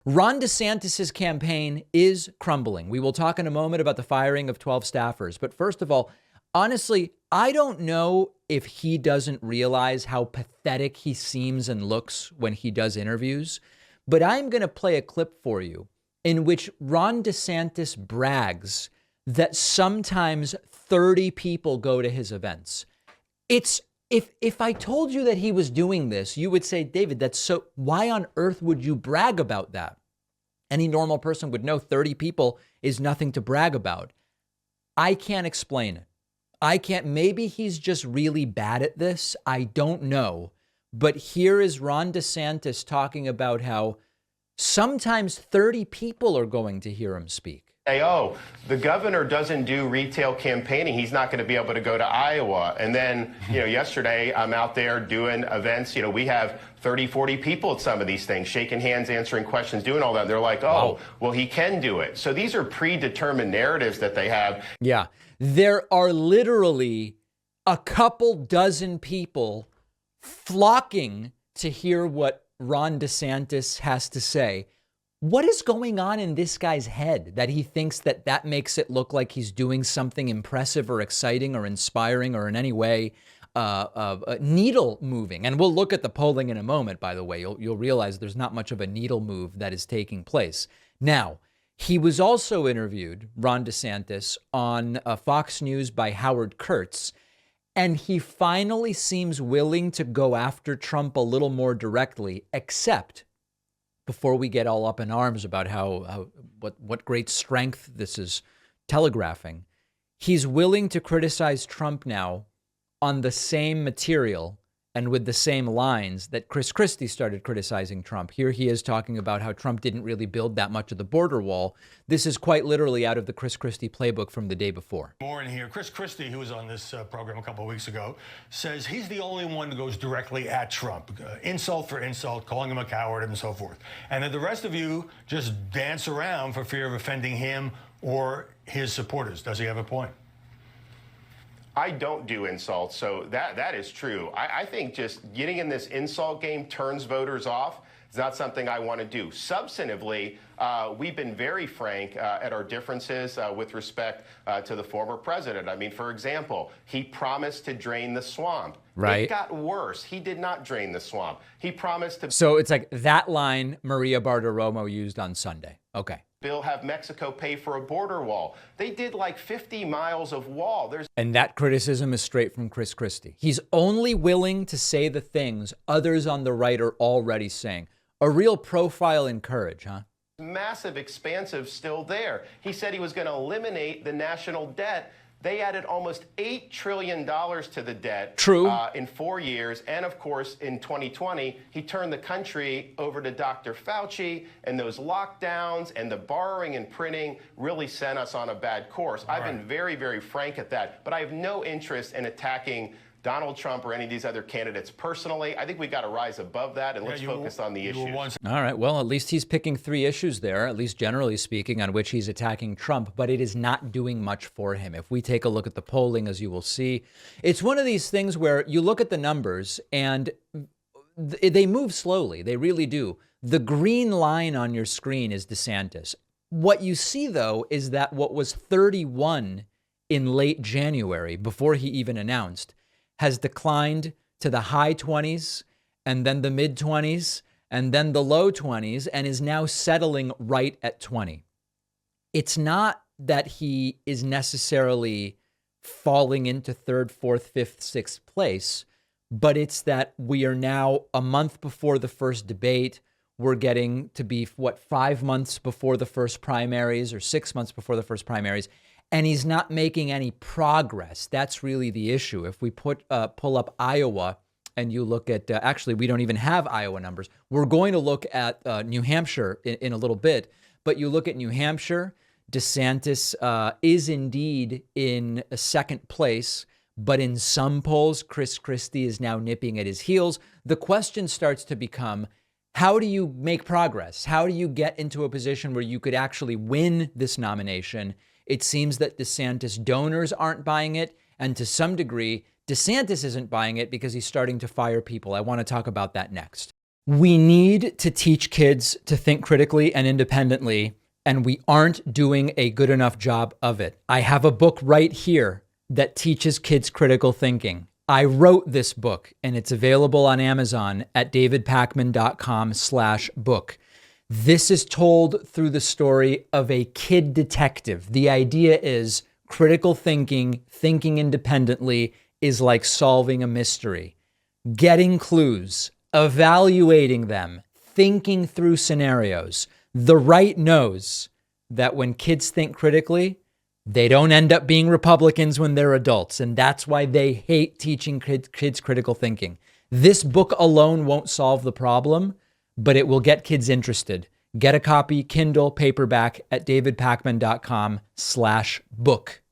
Ron DeSantis' campaign is crumbling. We will talk in a moment about the firing of 12 staffers. But first of all, honestly, I don't know if he doesn't realize how pathetic he seems and looks when he does interviews. But I'm going to play a clip for you in which Ron DeSantis brags that sometimes 30 people go to his events. It's if I told you that he was doing this, you would say, David, that's so, why on earth would you brag about that? Any normal person would know 30 people is nothing to brag about. I can't explain it. I can't. Maybe he's just really bad at this. I don't know. But here is Ron DeSantis talking about how sometimes 30 people are going to hear him speak. Say, oh, the governor doesn't do retail campaigning. He's not going to be able to go to Iowa. And then, yesterday I'm out there doing events. We have 30, 40 people at some of these things, shaking hands, answering questions, doing all that. They're like, oh, well, he can do it. So these are predetermined narratives that they have. Yeah, there are literally a couple dozen people flocking to hear what Ron DeSantis has to say. What is going on in this guy's head that he thinks that that makes it look like he's doing something impressive or exciting or inspiring or in any way needle moving? And we'll look at the polling in a moment, by the way. You'll realize there's not much of a needle move that is taking place. Now, he was also interviewed, Ron DeSantis, on Fox News by Howard Kurtz. And he finally seems willing to go after Trump a little more directly, except before we get all up in arms about what great strength this is telegraphing, he's willing to criticize Trump now on the same material and with the same lines that Chris Christie started criticizing Trump. Here he is talking about how Trump didn't really build that much of the border wall. This is quite literally out of the Chris Christie playbook from the day before. More in here. Chris Christie, who was on this program a couple of weeks ago, says he's the only one who goes directly at Trump. Insult for insult, calling him a coward and so forth. And that the rest of you just dance around for fear of offending him or his supporters. Does he have a point? I don't do insults, so that is true. I think just getting in this insult game turns voters off. It's not something I want to do. Substantively, we've been very frank at our differences with respect to the former president. I mean, for example, he promised to drain the swamp. Right. It got worse. He did not drain the swamp. He promised to. So it's like that line Maria Bartiromo used on Sunday. Okay. Have Mexico pay for a border wall. They did like 50 miles of wall. And that criticism is straight from Chris Christie. He's only willing to say the things others on the right are already saying. A real profile in courage, huh? Massive, expansive still there. He said he was going to eliminate the national debt. They added almost $8 trillion to the debt. True. In 4 years. And of course, in 2020, he turned the country over to Dr. Fauci, and those lockdowns and the borrowing and printing really sent us on a bad course. I've been very, very frank at that, but I have no interest in attacking Donald Trump or any of these other candidates personally. I think we got to rise above that and let's focus on the issues. All right. Well, at least he's picking three issues there, at least generally speaking, on which he's attacking Trump, but it is not doing much for him. If we take a look at the polling, as you will see, it's one of these things where you look at the numbers and they move slowly. They really do. The green line on your screen is DeSantis. What you see, though, is that what was 31 in late January, before he even announced, has declined to the high 20s and then the mid 20s and then the low 20s and is now settling right at 20. It's not that he is necessarily falling into third, fourth, fifth, sixth place, but it's that we are now a month before the first debate. We're getting to be, 5 months before the first primaries or 6 months before the first primaries. And he's not making any progress. That's really the issue. If we pull up Iowa and you look at, actually, we don't even have Iowa numbers. We're going to look at New Hampshire in a little bit. But you look at New Hampshire, DeSantis is indeed in a second place. But in some polls, Chris Christie is now nipping at his heels. The question starts to become, how do you make progress? How do you get into a position where you could actually win this nomination? It seems that DeSantis donors aren't buying it. And to some degree, DeSantis isn't buying it because he's starting to fire people. I want to talk about that next. We need to teach kids to think critically and independently, and we aren't doing a good enough job of it. I have a book right here that teaches kids critical thinking. I wrote this book, and it's available on Amazon at davidpakman.com/book. This is told through the story of a kid detective. The idea is critical thinking, thinking independently, is like solving a mystery. Getting clues, evaluating them, thinking through scenarios. The right knows that when kids think critically, they don't end up being Republicans when they're adults. And that's why they hate teaching kids critical thinking. This book alone won't solve the problem, but it will get kids interested. Get a copy, Kindle, paperback at davidpakman.com/book.